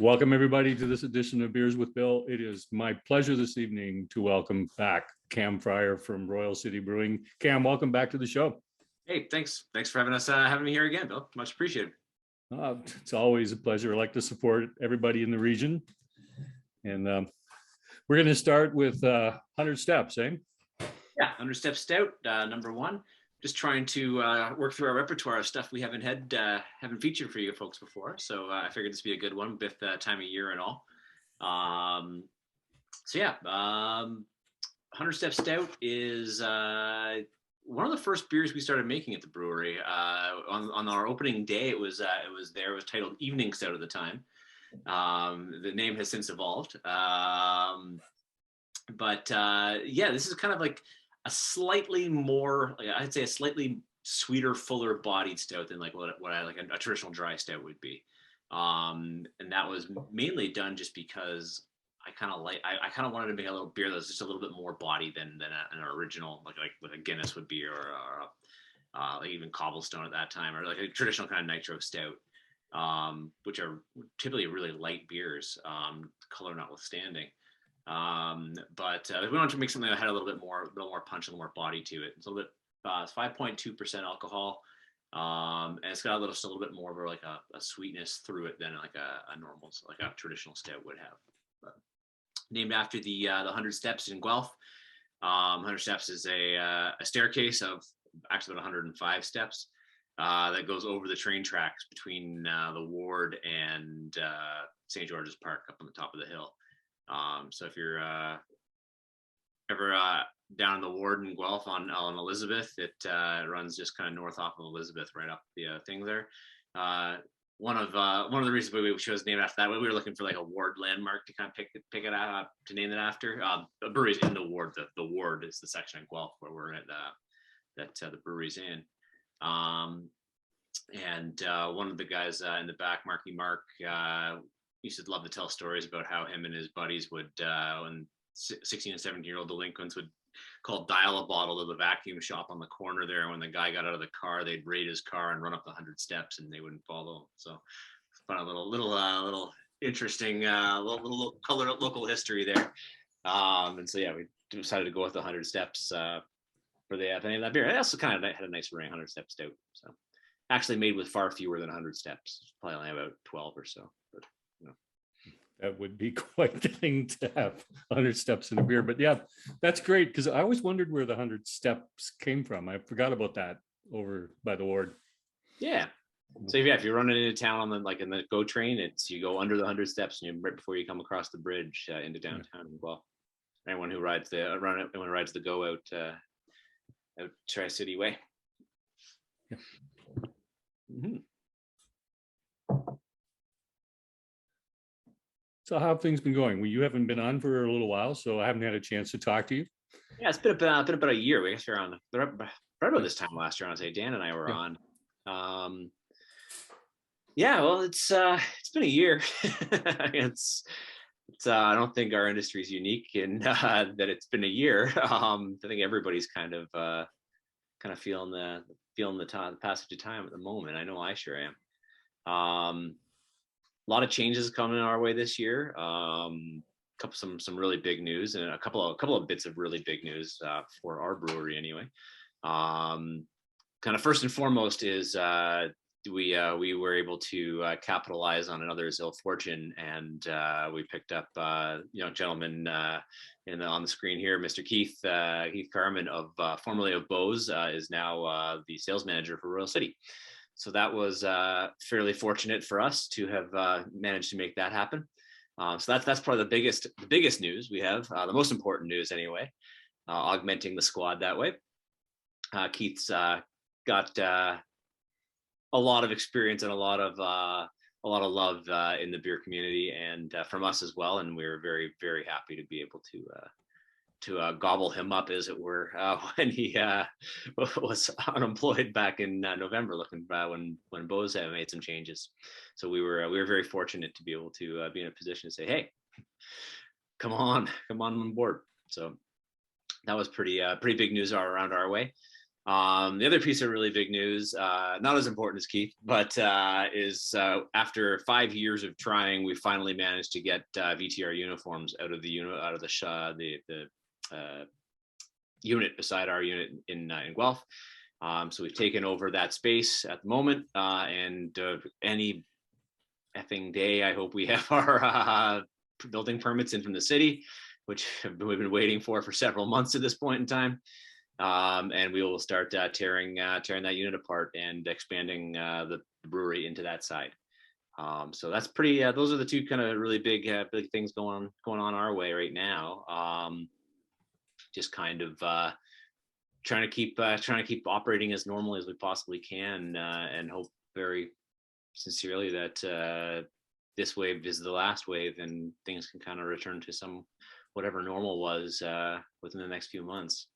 Welcome everybody to this edition of Beers with Bill. It is my pleasure this evening to welcome back Cam Fryer from Royal City Brewing. Cam, welcome back to the show. Hey, thanks for having me here again, Bill. Much appreciated. It's always a pleasure. I like to support everybody in the region. And we're going to start with 100 Steps, eh? Yeah, 100 Steps Stout, number one. Just trying to work through our repertoire of stuff we haven't featured for you folks before. So I figured this would be a good one with time of year and all. 100 Steps Stout is one of the first beers we started making at the brewery. On our opening day, it was titled Evening Stout at the time. The name has since evolved. This is kind of like a slightly more, I'd say a slightly sweeter, fuller bodied stout than like what I like a traditional dry stout would be. And that was mainly done just because I kind of wanted to make a little beer that was just a little bit more body than an original, like a Guinness would be, or like even Cobblestone at that time, or like a traditional kind of nitro stout, which are typically really light beers, color notwithstanding. We wanted to make something that had a little more punch, a little more body to it. It's a little bit, it's 5.2% alcohol, and it's got a little bit more of like a sweetness through it than like a normal, like a traditional stout would have. But named after the 100 Steps in Guelph. 100 Steps is a staircase of actually about 105 steps that goes over the train tracks between the Ward and St. George's Park up on the top of the hill. So if you're ever down in the Ward in Guelph on Elizabeth, it runs just kind of north off of Elizabeth, right up the thing there. One of the reasons we chose named after that, we were looking for like a Ward landmark to kind of pick it out to name it after. The brewery's in the Ward. The Ward is the section in Guelph where we're at that the brewery's in. And one of the guys in the back, Marky Mark, used to love to tell stories about how him and his buddies would, when 16 and 17-year-old delinquents would dial a bottle to the vacuum shop on the corner there. And when the guy got out of the car, they'd raid his car and run up the 100 steps and they wouldn't follow. So fun, a little interesting, little color local history there. We decided to go with the 100 steps for the name of that beer. It also kind of had a nice ring, 100 Steps Stout. So actually made with far fewer than 100 steps, probably only about 12 or so. But that would be quite the thing to have 100 steps in a beer. But yeah, that's great, because I always wondered where the 100 steps came from. I forgot about that over by the Ward. Yeah. So if you're running into town in the GO train, you go under the 100 steps and right before you come across the bridge into downtown as well. Anyone who rides the GO out Tri-City way. Yeah. Mm-hmm. So how have things been going? Well, you haven't been on for a little while, so I haven't had a chance to talk to you. Yeah, it's been about a year. I guess we're on right about this time last year. I want to say Dan and I were on. Well, it's been a year. it's I don't think our industry is unique in that it's been a year. I think everybody's kind of feeling the passage of time at the moment. I know I sure am. A lot of changes coming our way this year. Some really big news, and a couple of bits of really big news for our brewery anyway. Kind of first and foremost is we were able to capitalize on another's ill fortune, and we picked up gentleman on the screen here, Mr. Keith Carman formerly of Bose, is now the sales manager for Royal City. So that was fairly fortunate for us to have managed to make that happen. So that's probably the biggest news we have, the most important news anyway, augmenting the squad that way. Keith's got a lot of experience and a lot of love in the beer community and from us as well, and we were very, very happy to be able to gobble him up, as it were, when he was unemployed back in November, looking when Bose had made some changes. So we were very fortunate to be able to be in a position to say, hey, come on board. So that was pretty big news around our way. The other piece of really big news, not as important as Keith, but is after 5 years of trying, we finally managed to get VTR uniforms out of the unit beside our unit in Guelph. So we've taken over that space at the moment, and any effing day, I hope we have our building permits in from the city, which we've been waiting for several months at this point in time. And we will start tearing that unit apart and expanding the brewery into that side. So that's pretty. Those are the two kind of really big things going on our way right now. Just kind of trying to keep operating as normally as we possibly can, and hope very sincerely that this wave is the last wave and things can kind of return to some whatever normal was within the next few months.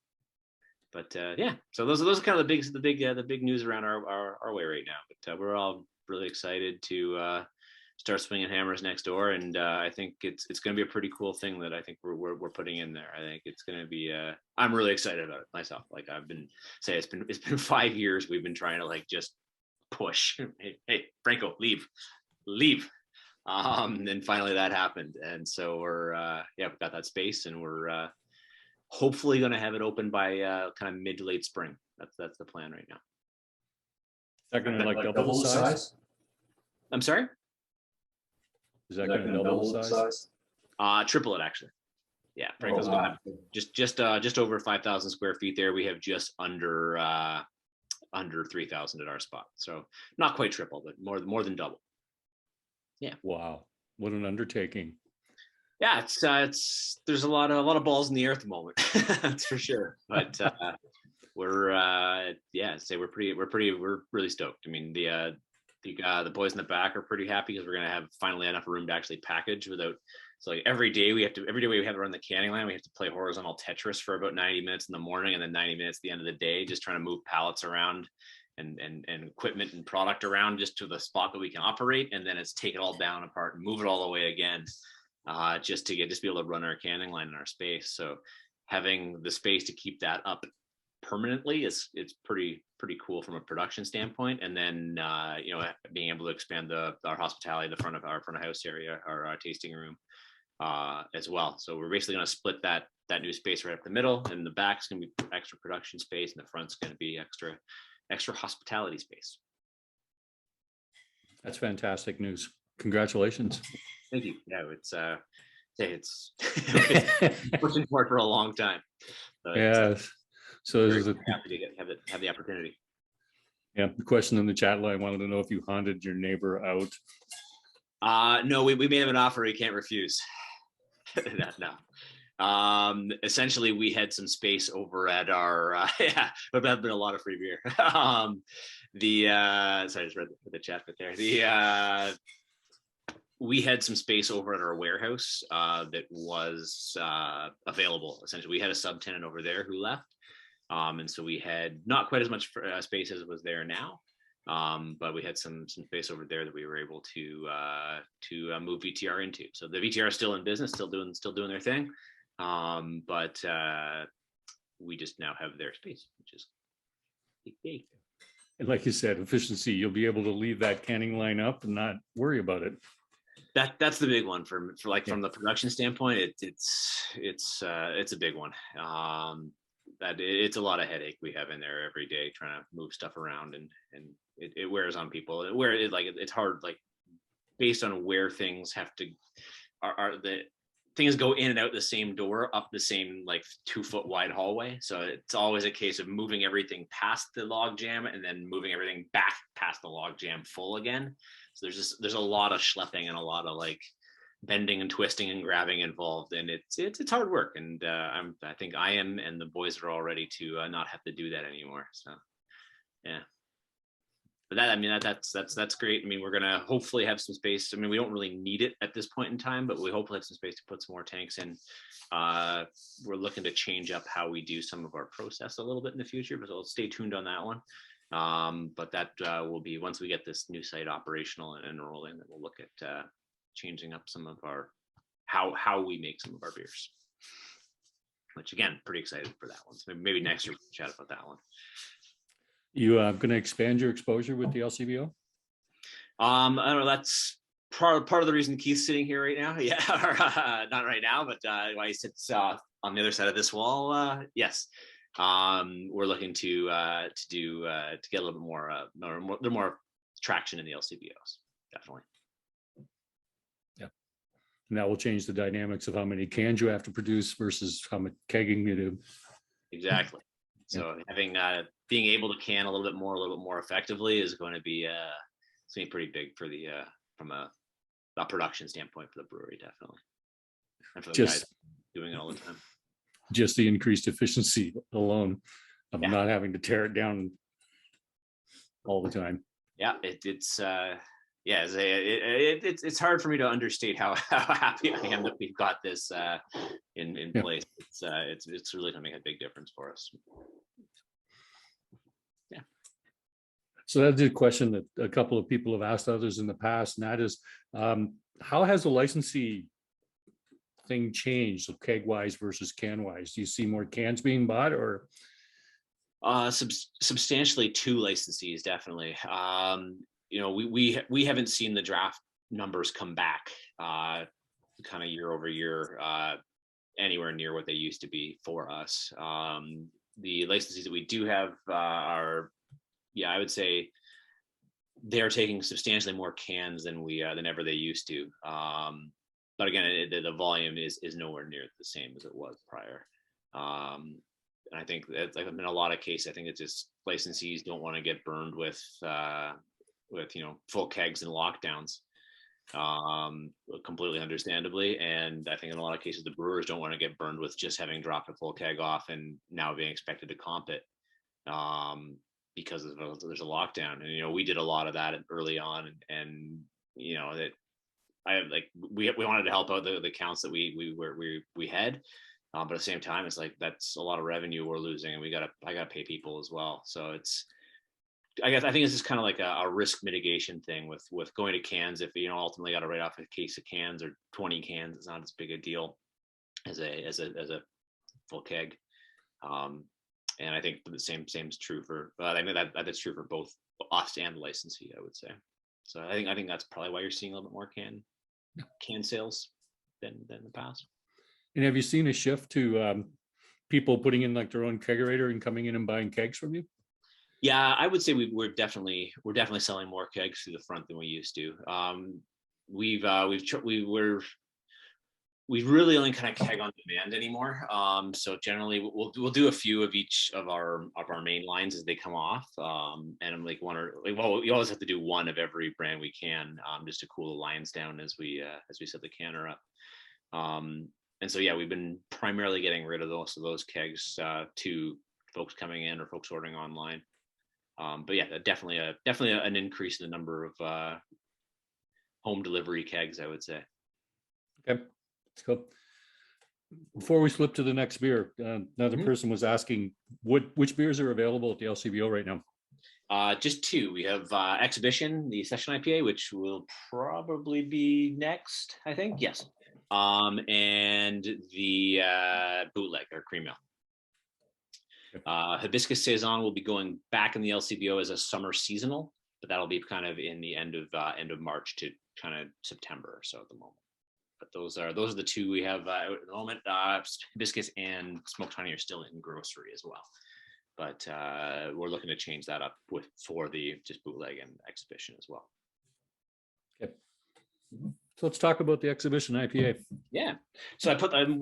But yeah, so those are kind of the big news around our way right now. But we're all really excited to start swinging hammers next door, and I think it's going to be a pretty cool thing that I think we're putting in there. I think it's going to be. I'm really excited about it myself. Like I've been saying, it's been 5 years we've been trying to like just push. Hey Franco, leave. And finally that happened, and so we're we've got that space, and we're hopefully going to have it open by kind of mid to late spring. That's the plan right now. Is that going to like double the size? I'm sorry? Is that going to double the size? Triple it actually. Yeah, Franco's going to have just over 5,000 square feet there. We have just under 3,000 at our spot. So not quite triple, but more than double. Yeah. Wow, what an undertaking. Yeah, it's there's a lot of balls in the air at the moment. That's for sure. But we're really stoked. I mean, the boys in the back are pretty happy because we're gonna have finally enough room to actually package without. So like every day we have to run the canning line, we have to play horizontal Tetris for about 90 minutes in the morning and then 90 minutes at the end of the day, just trying to move pallets around and equipment and product around just to the spot that we can operate, and then it's take it all down apart and move it all the way again. Just be able to run our canning line in our space. So having the space to keep that up permanently it's pretty cool from a production standpoint. And then being able to expand our hospitality, the front of house area, our tasting room as well. So we're basically going to split that new space right up the middle, and the back's going to be extra production space, and the front's going to be extra hospitality space. That's fantastic news. Congratulations. Thank you. Yeah, it's pushing for it for a long time. Yes. So this is happy to have the opportunity. Yeah. The question in the chat line wanted to know if you haunted your neighbor out. No, we made him an offer he can't refuse. No. Essentially, we had some space over at our but that's been a lot of free beer. Sorry, I just read the chat bit there. We had some space over at our warehouse that was available. Essentially, we had a subtenant over there who left, and so we had not quite as much space as was there now, but we had some space over there that we were able to move VTR into. So the VTR is still in business, still doing their thing, but we just now have their space, which is big. And like you said, efficiency, you'll be able to leave that canning line up and not worry about it. That's the big one from the production standpoint. It's a big one. That it's a lot of headache we have in there every day trying to move stuff around, and it wears on people. It's hard, like based on where things have to are the things go in and out the same door up the same like 2-foot wide hallway. So it's always a case of moving everything past the log jam and then moving everything back past the log jam full again. So there's a lot of schlepping and a lot of like bending and twisting and grabbing involved, and it's hard work. And I think I am, and the boys are all ready to not have to do that anymore. So yeah. But that's great. I mean, we're gonna hopefully have some space. I mean, we don't really need it at this point in time, but we hopefully have some space to put some more tanks in. We're looking to change up how we do some of our process a little bit in the future, but so stay tuned on that one. But that will be once we get this new site operational and rolling, that we'll look at changing up some of our how we make some of our beers. which again, pretty excited for that one. So maybe next year we can chat about that one. You going to expand your exposure with the LCBO? I don't know. That's part of the reason Keith's sitting here right now. Yeah, not right now, but why he sits on the other side of this wall. Yes, we're looking to get a little bit more traction in the LCBOs. Definitely. Yeah, and that will change the dynamics of how many cans you have to produce versus how much kegging you do. Exactly. So having being able to can a little bit more effectively is going to be it's going to be pretty big for the from a production standpoint for the brewery, definitely, and for the guys doing it all the time. Just the increased efficiency alone of not having to tear it down all the time. Yeah, it's hard for me to understate how happy I am that we've got this in place. It's really going to make a big difference for us. Yeah. So that's a question that a couple of people have asked others in the past, and that is, how has the licensee thing changed, so keg wise versus can wise? Do you see more cans being bought, or? Substantially, 2 licensees, definitely. We haven't seen the draft numbers come back kind of year over year anywhere near what they used to be for us. The licensees that we do have are, I would say they're taking substantially more cans than than ever they used to. But again, the volume is nowhere near the same as it was prior. And I think that, like, in a lot of cases, I think it's just licensees don't want to get burned with full kegs and lockdowns, completely understandably. And I think in a lot of cases, the brewers don't want to get burned with just having dropped a full keg off and now being expected to comp it because there's a lockdown. And we did a lot of that early on, and that we wanted to help out the accounts that we had. But at the same time, it's like that's a lot of revenue we're losing, and I gotta pay people as well. So I think it's just kind of like a risk mitigation thing with going to cans. If ultimately got to write off a case of cans or 20 cans, it's not as big a deal as a full keg. And I think the same is true for. I think that's true for both us and the licensee, I would say. So I think that's probably why you're seeing a little bit more can sales than the past. And have you seen a shift to people putting in like their own kegerator and coming in and buying kegs from you? Yeah, I would say we're definitely selling more kegs through the front than we used to. We really only kind of keg on demand anymore. So generally we'll do a few of each of our main lines as they come off. And I'm like we always have to do one of every brand we can, just to cool the lines down as we set the canner up. And so we've been primarily getting rid of those kegs to folks coming in or folks ordering online. But definitely an increase in the number of home delivery kegs, I would say. Okay, let's go. Before we flip to the next beer, another person was asking which beers are available at the LCBO right now. Just 2. We have Exhibition, the Session IPA, which will probably be next, I think. Yes. And the Bootleg or Cream Ale. Hibiscus Saison will be going back in the LCBO as a summer seasonal, but that'll be kind of in the end of March to kind of September or so at the moment. But those are the 2 we have at the moment. Hibiscus and Smoked Honey are still in grocery as well, but we're looking to change that up for the just Bootleg and Exhibition as well. Okay. So let's talk about the Exhibition IPA. Yeah. So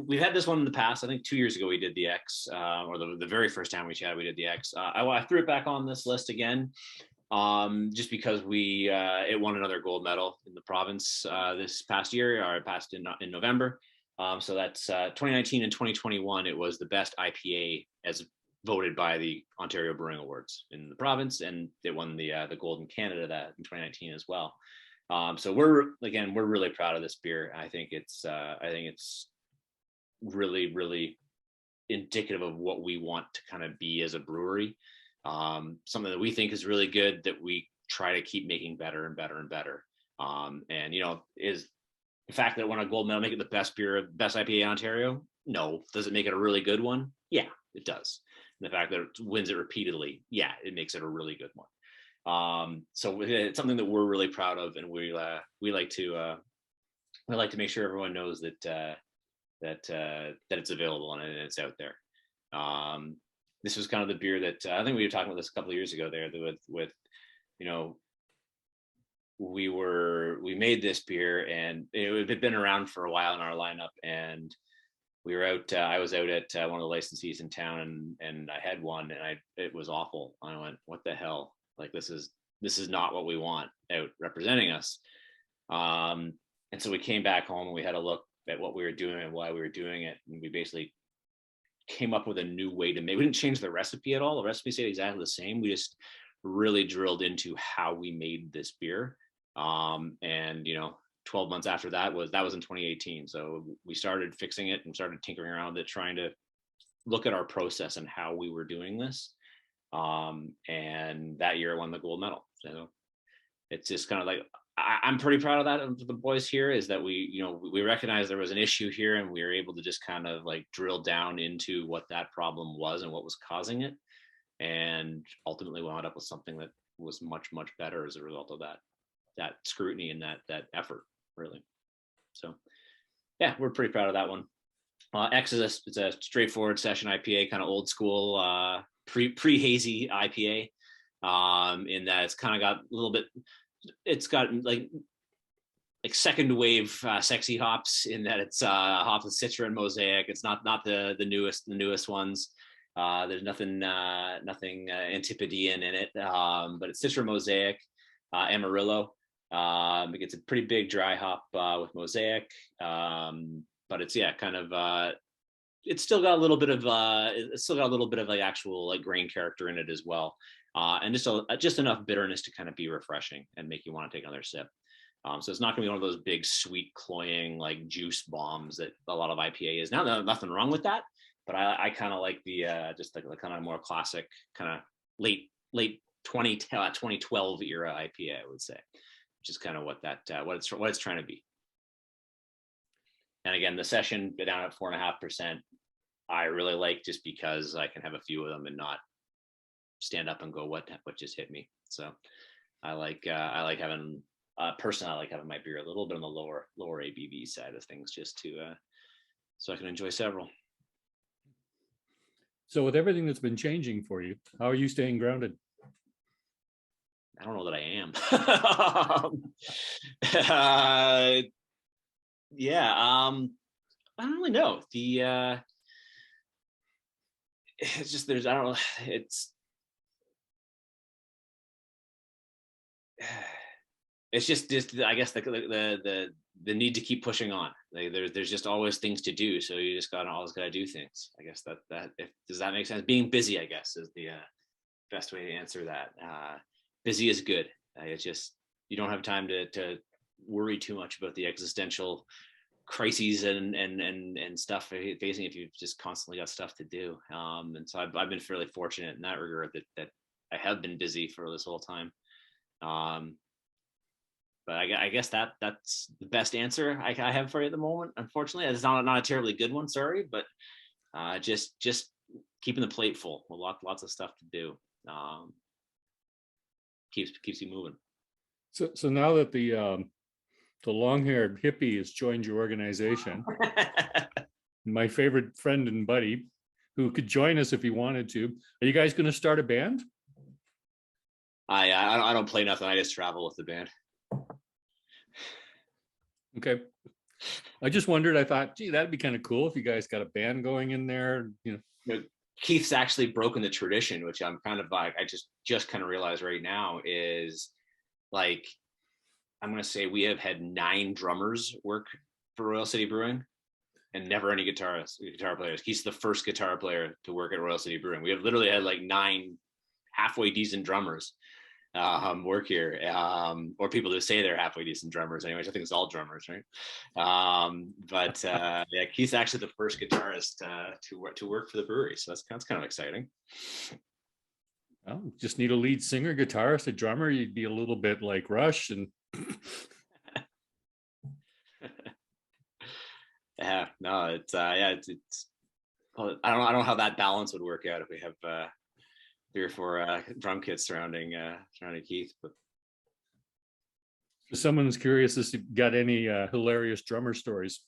we've had this one in the past. I think 2 years ago we did the X, or the very first time we chatted, we did the X. I threw it back on this list again, just because it won another gold medal in the province this past year, or passed in November. So that's 2019 and 2021. It was the best IPA as voted by the Ontario Brewing Awards in the province, and it won the gold in Canada that in 2019 as well. So we're really proud of this beer. I think it's really, really indicative of what we want to kind of be as a brewery. Something that we think is really good that we try to keep making better and better and better. And is the fact that it won a gold medal make it the best beer, best IPA in Ontario? No. Does it make it a really good one? Yeah, it does. And the fact that it wins it repeatedly, yeah, it makes it a really good one. So it's something that we're really proud of, and we like to make sure everyone knows that it's available and it's out there. This was kind of the beer that I think we were talking about this a couple of years ago there with you know, we made this beer, and it had been around for a while in our lineup, and we were out I was out at one of the licensees in town, and I had one, and it was awful. I went, what the hell, like this is not what we want out representing us. And so we came back home and we had a look at what we were doing and why we were doing it, and we basically came up with a new way to make. We didn't change the recipe at all. The recipe stayed exactly the same. We just really drilled into how we made this beer. And 12 months after that was in 2018. So we started fixing it and started tinkering around with it, trying to look at our process and how we were doing this. And that year I won the gold medal. So it's just kind of like, I'm pretty proud of that, of the boys here, is that we recognized there was an issue here, and we were able to just kind of like drill down into what that problem was and what was causing it, and ultimately wound up with something that was much, much better as a result of that scrutiny and that effort, really. So yeah, we're pretty proud of that one. X is it's a straightforward session IPA, kind of old school, pre-hazy IPA, in that it's kind of got a little bit, it's got like second wave sexy hops, in that it's hops with Citra and Mosaic. It's not the newest ones. There's nothing Antipodean in it, but it's Citra, Mosaic, Amarillo. It gets a pretty big dry hop with Mosaic, but it's kind of it's still got a little bit of like actual like grain character in it as well, and just enough bitterness to kind of be refreshing and make you want to take another sip. So it's not going to be one of those big sweet cloying like juice bombs that a lot of IPA is. Now, nothing wrong with that, but I kind of like the just like the kind of more classic kind of late 2012 era IPA, I would say, which is kind of what it's trying to be. And again, the session down at 4.5%, I really like, just because I can have a few of them and not stand up and go, what just hit me. So I like having personally, I like having my beer a little bit on the lower ABV side of things, just to so I can enjoy several. So with everything that's been changing for you, how are you staying grounded? I don't know that I am. I don't really know. It's just I don't know. It's just I guess the need to keep pushing on. Like there's just always things to do, so you just always gotta do things. I guess does that make sense? Being busy, I guess, is the best way to answer that. Busy is good. It's just you don't have time to worry too much about the existential crises and stuff facing if you've just constantly got stuff to do. And so I've been fairly fortunate in that regard, that I have been busy for this whole time. But I guess that's the best answer I have for you at the moment. Unfortunately, it's not a terribly good one. Sorry, but just keeping the plate full with lots of stuff to do. Keeps you moving. So now that the long-haired hippie has joined your organization, my favorite friend and buddy, who could join us if he wanted to, are you guys going to start a band? I don't play nothing. I just travel with the band. Okay. I just wondered, I thought, gee, that'd be kind of cool if you guys got a band going in there, Keith's actually broken the tradition, which I'm kind of like, I just kind of realized right now is like, I'm going to say we have had 9 drummers work for Royal City Brewing and never any guitar players. He's the first guitar player to work at Royal City Brewing. We have literally had like 9 halfway decent drummers work here, or people who say they're halfway decent drummers. Anyways, I think it's all drummers, right? But Keith's actually the first guitarist to work for the brewery, so that's kind of exciting. Well, just need a lead singer, guitarist, a drummer. You'd be a little bit like Rush, and yeah, no, No, it's yeah, it's I don't know how that balance would work out if we have 3 or 4 drum kits surrounding Keith, but If someone's curious if you've got any hilarious drummer stories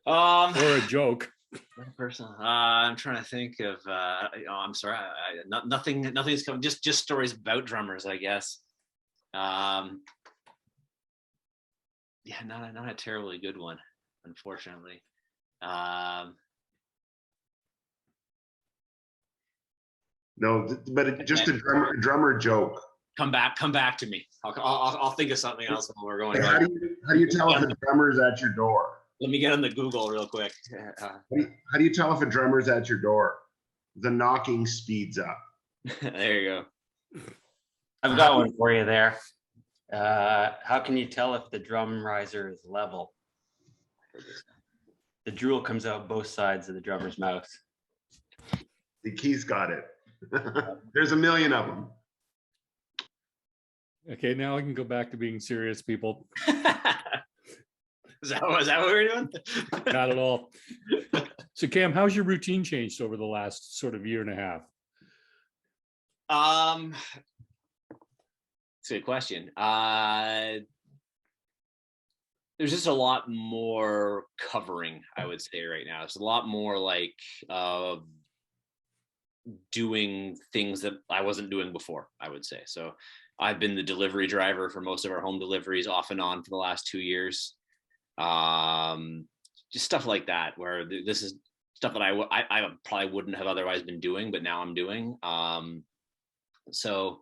or a joke. One person. I'm trying to think of. I'm sorry. Nothing's coming. Just stories about drummers, I guess. Yeah, not a terribly good one, unfortunately. No, but just a drummer joke. Come back to me. I'll think of something else when we're going. How do you tell if a drummer's at your door? Let me get on the Google real quick. How do you tell if a drummer's at your door? The knocking speeds up. There you go. I've got one for you there. How can you tell if the drum riser is level? The drool comes out both sides of the drummer's mouth. The Keith's got it. There's a million of them. Okay, now I can go back to being serious, people. Is that what we're doing? Not at all. So Cam, how's your routine changed over the last sort of year and a half? It's a good question. There's just a lot more covering, I would say, right now. It's a lot more like doing things that I wasn't doing before, I would say. So I've been the delivery driver for most of our home deliveries off and on for the last 2 years. Just stuff like that, where this is stuff that I probably wouldn't have otherwise been doing, but now I'm doing. So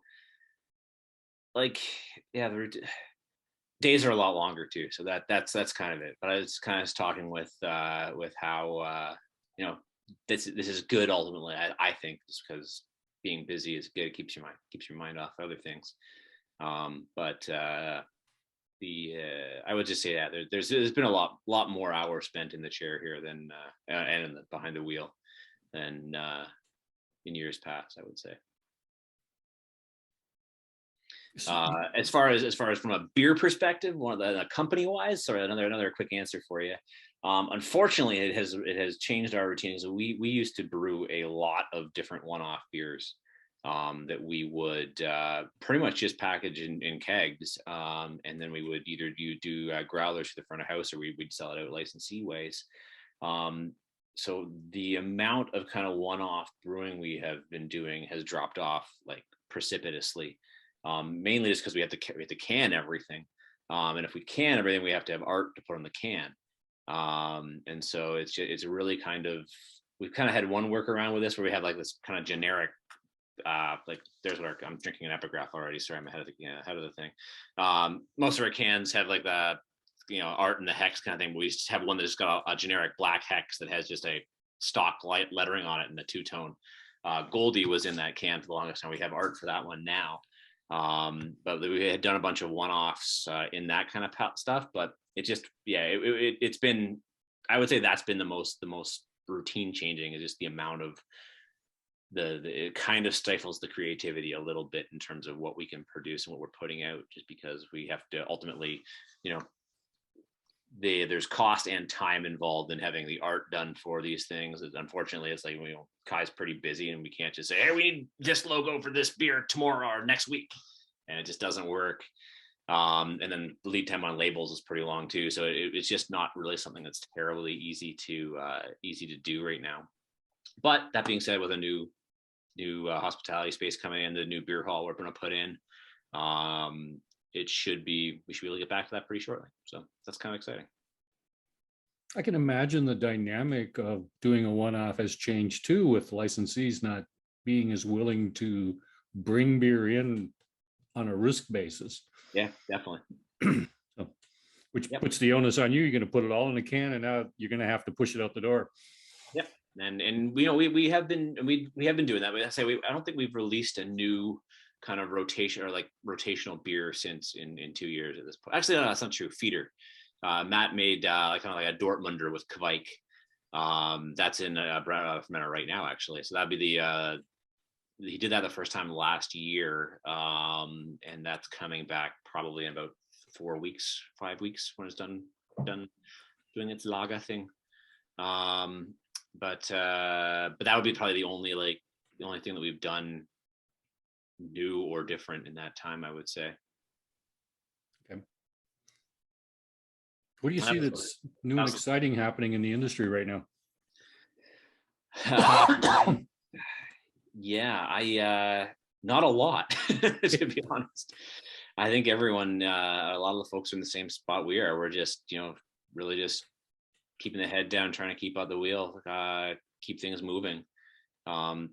like, yeah, the days are a lot longer too. So that's kind of it. But I was kind of talking with how this is good ultimately. I think just because being busy is good. It keeps your mind off other things. But I would just say that there's been a lot more hours spent in the chair here than and behind the wheel than in years past, I would say. As far as from a beer perspective, one of the company wise, sorry, another quick answer for you. Unfortunately, it has changed our routine. So we used to brew a lot of different one-off beers that we would pretty much just package in kegs, and then we would either do growlers to the front of house, or we'd sell it out licensee ways. So the amount of kind of one-off brewing we have been doing has dropped off like precipitously. Mainly just because we have to can everything, and if we can everything, we have to have art to put on the can. And so it's really kind of, we've kind of had one workaround with this where we have like this kind of generic, like there's what I'm drinking an epigraph already. Sorry, I'm ahead of the thing. Most of our cans have like the art and the hex kind of thing. But we just have one that's got a generic black hex that has just a stock light lettering on it in the two-tone. Goldie was in that can for the longest time. We have art for that one now. But we had done a bunch of one-offs in that kind of stuff, but it just, it's been, I would say that's been the most routine changing, is just the amount of it kind of stifles the creativity a little bit in terms of what we can produce and what we're putting out, just because we have to ultimately, there's cost and time involved in having the art done for these things. Unfortunately, it's like, Kai's pretty busy and we can't just say, hey, we need this logo for this beer tomorrow or next week. And it just doesn't work. And then the lead time on labels is pretty long too. So it's just not really something that's terribly easy to do right now. But that being said, with a new hospitality space coming in, the new beer hall we're going to put in, we should be able to get back to that pretty shortly. So that's kind of exciting. I can imagine the dynamic of doing a one-off has changed too, with licensees not being as willing to bring beer in on a risk basis. Yeah, definitely. Which puts the onus on you. You're going to put it all in a can, and now you're going to have to push it out the door. Yep. And we have been doing that. I don't think we've released a new kind of rotational beer since in 2 years at this point. Actually, no, that's not true. Feeder. Matt made kind of like a Dortmunder with Kvike. That's in Fermenter right now, actually. So that'd be he did that the first time last year, and that's coming back probably in about 4 weeks, 5 weeks when it's done doing its lager thing. But that would be probably the only thing that we've done new or different in that time, I would say. What do you see That's- that's new and that's- exciting happening in the industry right now? Yeah, I not a lot, to be honest. I think everyone, a lot of the folks are in the same spot we are. We're just, really just keeping the head down, trying to keep out the wheel, keep things moving. We don't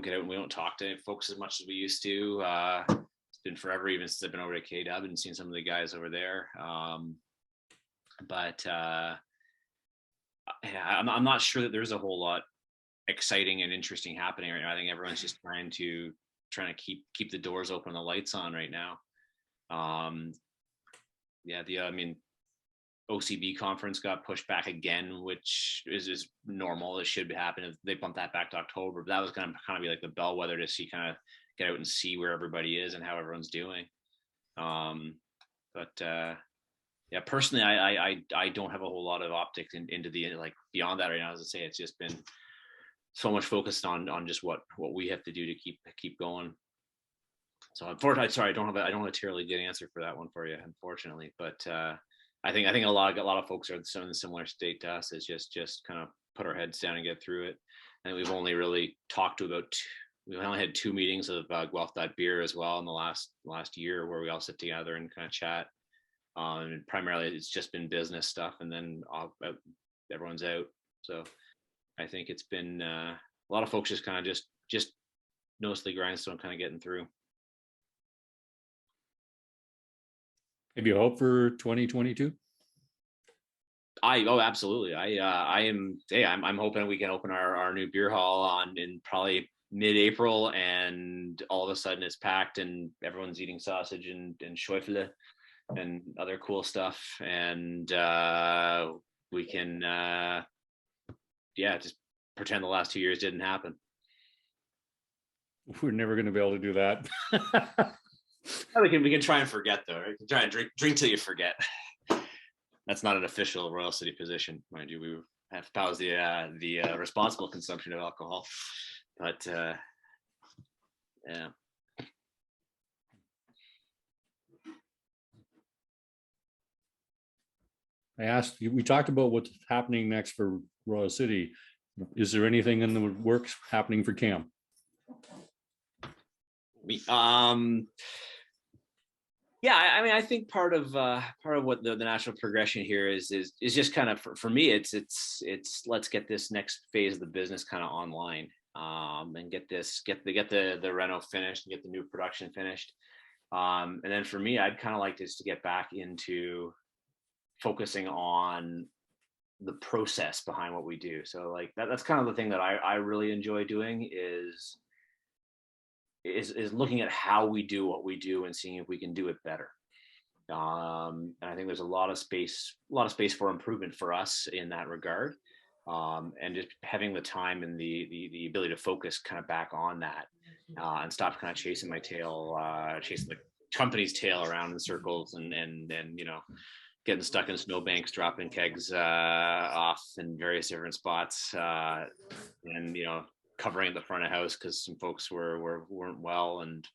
get out and we don't talk to folks as much as we used to. It's been forever, even since I've been over to K-Dub and seen some of the guys over there. But I'm not sure that there's a whole lot exciting and interesting happening right now. I think everyone's just trying to keep the doors open, the lights on right now. OCB conference got pushed back again, which is normal. It should happen if they bumped that back to October. But that was going to kind of be like the bellwether to see, kind of get out and see where everybody is and how everyone's doing. Personally, I don't have a whole lot of optics into the beyond that right now. As I say, it's just been so much focused on just what we have to do to keep going. So unfortunately, sorry, I don't have a terribly good answer for that one for you, unfortunately. But I think a lot of folks are in a similar state to us. Is just kind of put our heads down and get through it. And we've only really we only had 2 meetings of Guelph.beer as well in the last year, where we all sit together and kind of chat. And primarily it's just been business stuff, and then everyone's out. So I think it's been a lot of folks just kind of just nose to the grindstone, kind of getting through. Have you hope for 2022? Absolutely. I'm hoping we can open our new beer hall in probably mid-April, and all of a sudden it's packed and everyone's eating sausage and Schäufele and other cool stuff, and we can just pretend the last 2 years didn't happen. We're never going to be able to do that. We can try and forget, though, right? Try and drink till you forget. That's not an official Royal City position, mind you. We have to pause the responsible consumption of alcohol, but yeah. I asked you, we talked about what's happening next for Royal City. Is there anything in the works happening for Cam? I think part of what the natural progression here is just kind of for me, it's let's get this next phase of the business kind of online, and get the reno finished and get the new production finished, and then for me, I'd kind of like this to get back into focusing on the process behind what we do. So that's kind of the thing that I really enjoy doing is looking at how we do what we do and seeing if we can do it better. And I think there's a lot of space for improvement for us in that regard. And just having the time and the ability to focus kind of back on that, and stop kind of chasing the company's tail around in circles and getting stuck in snowbanks, dropping kegs off in various different spots, and covering the front of house because some folks weren't well, and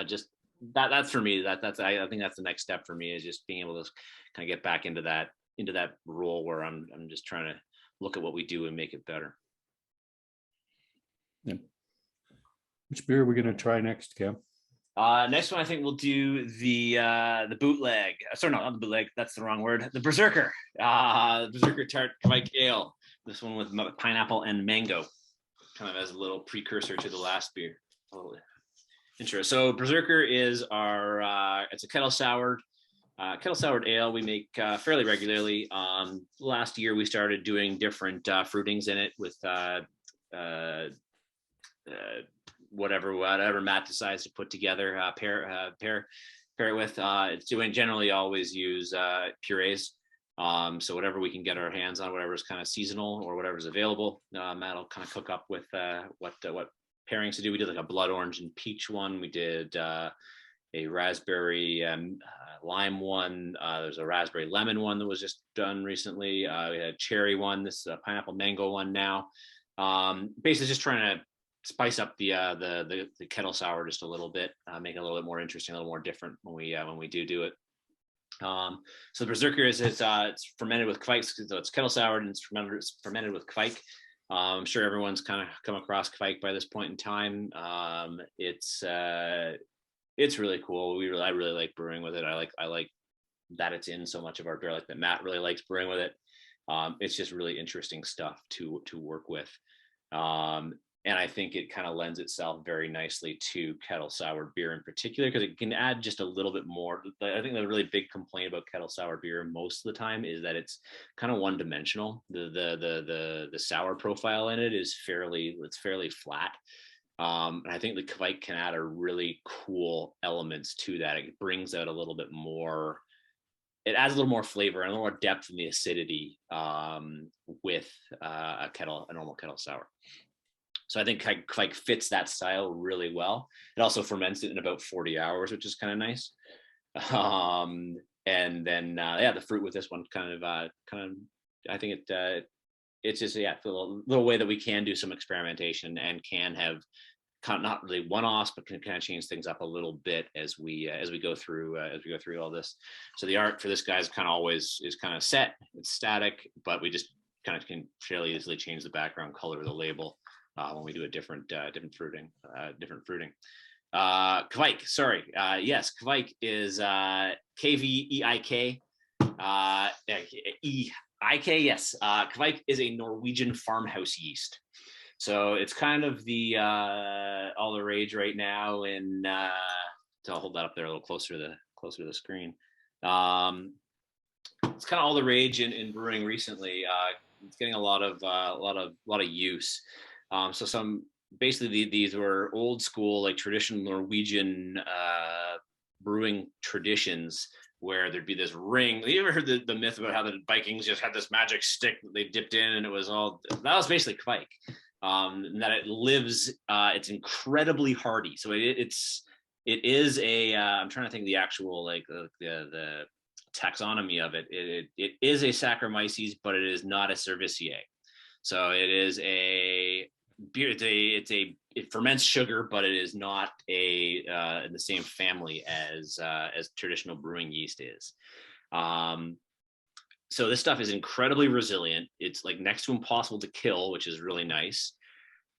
just that's for me. I think that's the next step for me, is just being able to kind of get back into that role where I'm just trying to look at what we do and make it better. Yeah. Which beer are we going to try next, Cam? Next one, I think we'll do the bootleg. Sorry, no, not the bootleg. That's the wrong word. The Berserker. The Berserker Tart Kvike Ale. This one with pineapple and mango, kind of as a little precursor to the last beer. A little intro. So Berserker is it's a kettle soured ale we make fairly regularly. Last year we started doing different fruitings in it with whatever Matt decides to put together, pair it with. It's doing generally always use purees. So whatever we can get our hands on, whatever's kind of seasonal or whatever's available, Matt will kind of cook up with what pairings to do. We did like a blood orange and peach one. We did a raspberry lime one. There's a raspberry lemon one that was just done recently. We had a cherry one, this pineapple mango one now. Basically just trying to spice up the kettle sour just a little bit, make it a little bit more interesting, a little more different when we do it. So the Berserker is it's fermented with kvike, so it's kettle soured and it's fermented with kvike. I'm sure everyone's kind of come across kvike by this point in time. It's really cool. I really like brewing with it. I like that it's in so much of our beer. I like that Matt really likes brewing with it. It's just really interesting stuff to work with. And I think it kind of lends itself very nicely to kettle soured beer in particular, because it can add just a little bit more. I think the really big complaint about kettle sour beer most of the time is that it's kind of one dimensional. The sour profile in it is fairly flat. And I think the kvike can add a really cool elements to that. It brings out a little bit more. It adds a little more flavor and a little more depth in the acidity with a normal kettle sour. So I think kvike fits that style really well. It also ferments it in about 40 hours, which is kind of nice. And then the fruit with this one kind of I think it's just a little way that we can do some experimentation and can have kind of not really one-offs, but can kind of change things up a little bit as we go through all this. So the art for this guy is kind of always kind of set, it's static, but we just kind of can fairly easily change the background color of the label when we do a different fruiting. Kvike, sorry. Yes, Kvike is Kveik. EIK, yes. Kvike is a Norwegian farmhouse yeast. So it's kind of all the rage right now. And so I'll hold that up there a little closer to the screen. It's kind of all the rage in brewing recently. It's getting a lot of use. So these were old school, like traditional Norwegian brewing traditions where there'd be this ring. You ever heard the myth about how the Vikings just had this magic stick that they dipped in and that was basically kvike. And that it lives, it's incredibly hardy. So it is a, I'm trying to think the actual, like the taxonomy of it. It is a Saccharomyces, but it is not a Cerevisiae. So it is a beer. It ferments sugar, but it is not in the same family as traditional brewing yeast is. So this stuff is incredibly resilient. It's like next to impossible to kill, which is really nice.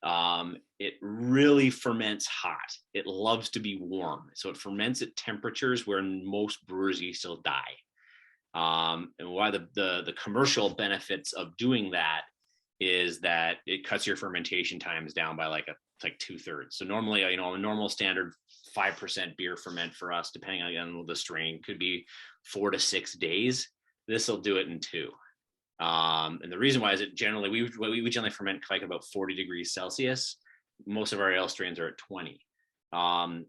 It really ferments hot. It loves to be warm. So it ferments at temperatures where most brewers yeast will die. And why the commercial benefits of doing that is that it cuts your fermentation times down by like 2/3. So normally, a normal standard 5% beer ferment for us, depending on the strain, could be 4 to 6 days. This will do it in 2. And the reason why is it generally, we generally ferment kvike about 40 degrees Celsius. Most of our ale strains are at 20.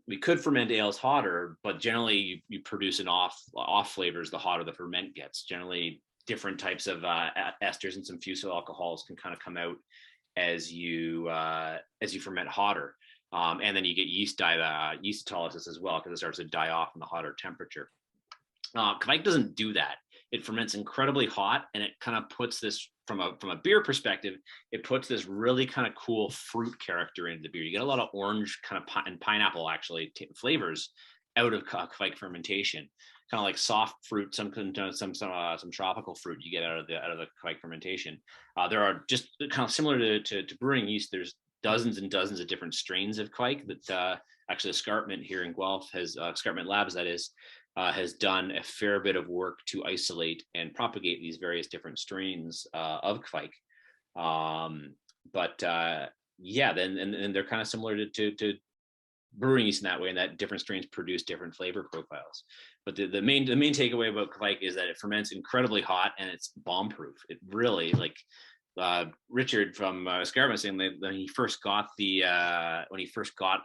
We could ferment ales hotter, but generally you produce an off flavors the hotter the ferment gets. Generally, different types of esters and some fusel alcohols can kind of come out as you ferment hotter. And then you get yeast autolysis as well, because it starts to die off in the hotter temperature. Kvike doesn't do that. It ferments incredibly hot, and it kind of puts this, from a beer perspective, it puts this really kind of cool fruit character into the beer. You get a lot of orange kind of and pineapple actually flavors out of kvike fermentation, kind of like soft fruit, some tropical fruit you get out of the kvike fermentation. There are just kind of similar to brewing yeast. There's dozens and dozens of different strains of kvike that actually Escarpment here in Guelph Escarpment Labs, that is, has done a fair bit of work to isolate and propagate these various different strains of kvike. Then they're kind of similar to brewing yeast in that way, and that different strains produce different flavor profiles. But the main takeaway about kvike is that it ferments incredibly hot and it's bomb-proof. It really, like Richard from Escarpment saying that when he first got a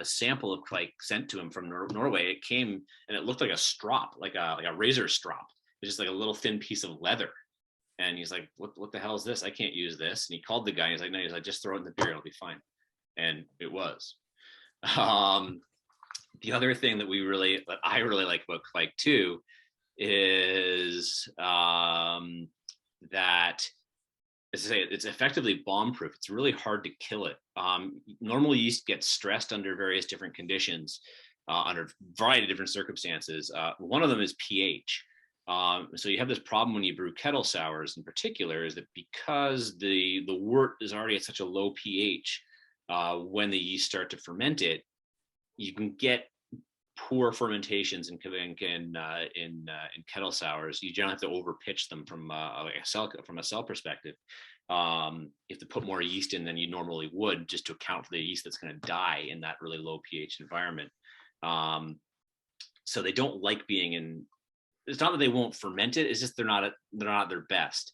sample of kvike sent to him from Norway, it came and it looked like a strop, like a razor strop. It's just like a little thin piece of leather. And he's like, what the hell is this? I can't use this. And he called the guy. And he's like, no, just throw it in the beer. It'll be fine. And it was. The other thing that I really like about Kvike too is that, as I say, it's effectively bomb proof. It's really hard to kill it. Normal yeast gets stressed under various different conditions, under a variety of different circumstances. One of them is pH. So you have this problem when you brew kettle sours in particular, is that because the wort is already at such a low pH, when the yeast start to ferment it, you can get poor fermentations in kettle sours. You generally have to overpitch them from a cell perspective. You have to put more yeast in than you normally would, just to account for the yeast that's going to die in that really low pH environment. So they don't like being in. It's not that they won't ferment it; it's just they're not at their best.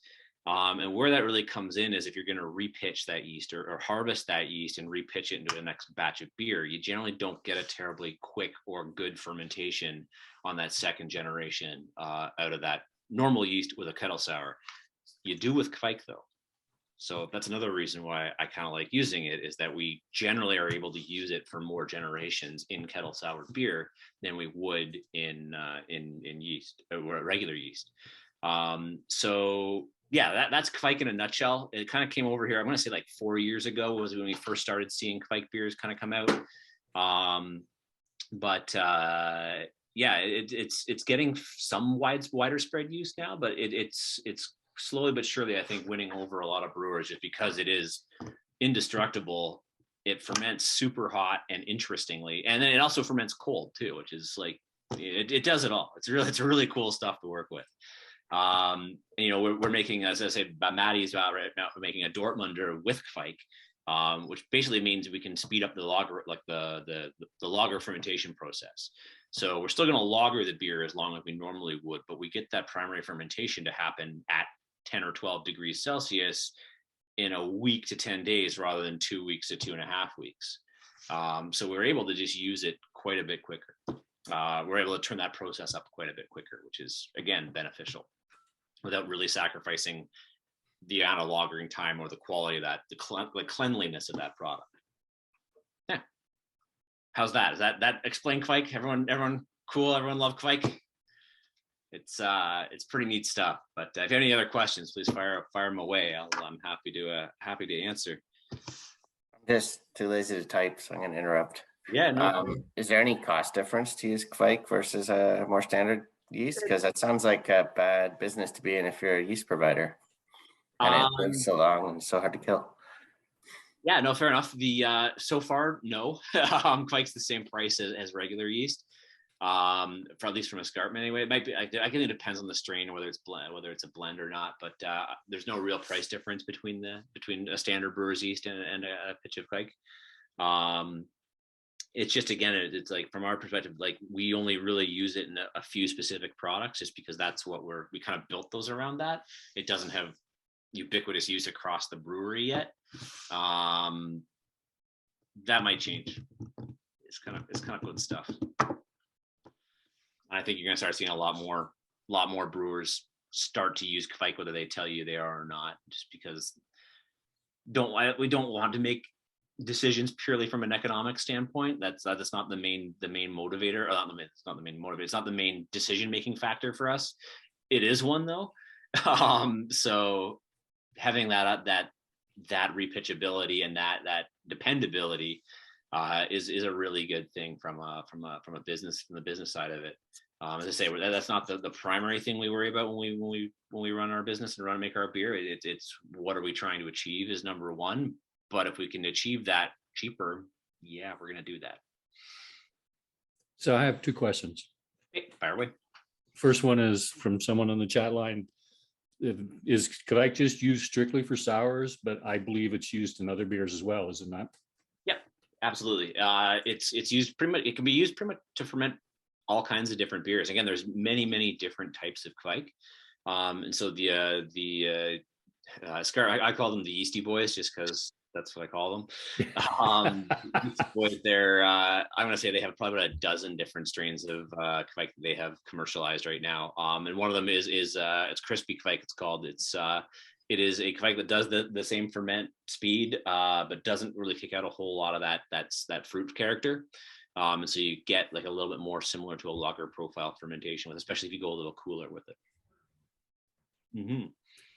And where that really comes in is if you're going to repitch that yeast or harvest that yeast and repitch it into the next batch of beer, you generally don't get a terribly quick or good fermentation on that second generation out of that normal yeast with a kettle sour. You do with Kvike though. So that's another reason why I kind of like using it, is that we generally are able to use it for more generations in kettle sour beer than we would in yeast or regular yeast. So yeah, that's Kvike in a nutshell. It kind of came over here, I'm going to say like 4 years ago was when we first started seeing Kvike beers kind of come out. Yeah, it's getting some wider spread use now, but it's slowly but surely, I think, winning over a lot of brewers just because it is indestructible. It ferments super hot and interestingly, and then it also ferments cold too, which is like, it does it all. It's really cool stuff to work with. We're making, as I said, Maddie's right now, we're making a Dortmunder with Kvike, which basically means we can speed up the lager, like the lager fermentation process. So we're still going to lager the beer as long as we normally would, but we get that primary fermentation to happen at 10 or 12 degrees Celsius in a week to 10 days rather than 2 weeks to 2.5 weeks. So we're able to just use it quite a bit quicker. We're able to turn that process up quite a bit quicker, which is, again, beneficial without really sacrificing the amount of lagering time or the quality of that, the cleanliness of that product. Yeah. How's that? Does that explain Kvike? Everyone cool? Everyone love Kvike? It's pretty neat stuff. But if you have any other questions, please fire them away. I'm happy to answer. I'm just too lazy to type, so I'm going to interrupt. Yeah. No. Is there any cost difference to use Kvike versus a more standard yeast? Because that sounds like a bad business to be in if you're a yeast provider, and it lives so long and so hard to kill. Yeah, no, fair enough. So far, no. Kvike's the same price as regular yeast, for at least from escarpment anyway. It might be. I think it depends on the strain or whether it's a blend or not. But there's no real price difference between a standard brewer's yeast and a pitch of Kvike. It's just, again, it's like, from our perspective, like, we only really use it in a few specific products, just because that's what we kind of built those around that. It doesn't have ubiquitous use across the brewery yet. That might change. It's kind of good stuff. I think you're gonna start seeing a lot more brewers start to use Kvike, whether they tell you they are or not, just because we don't want to make decisions purely from an economic standpoint. That's not the main motivator, or it's not the main motivator. It's not the main decision-making factor for us. It is one though. So having that repitchability and that dependability is a really good thing from the business side of it. As I say, that's not the primary thing we worry about when we run our business and make our beer. It's what are we trying to achieve is number one. But if we can achieve that cheaper, yeah, we're going to do that. So I have two questions. Hey, fire away. First one is from someone on the chat line. Is Kvike just used strictly for sours? But I believe it's used in other beers as well, is it not? Yeah, absolutely. It's used pretty much. It can be used pretty much to ferment all kinds of different beers. Again, there's many different types of Kvike, and so I call them the Yeasty Boys just because that's what I call them. They're I'm going to say they have probably about a dozen different strains of Kvike that they have commercialized right now. And one of them is it's crispy Kvike. It's called. It is a Kvike that does the same ferment speed, but doesn't really kick out a whole lot of that fruit character. And so you get like a little bit more similar to a lager profile fermentation with, especially if you go a little cooler with it.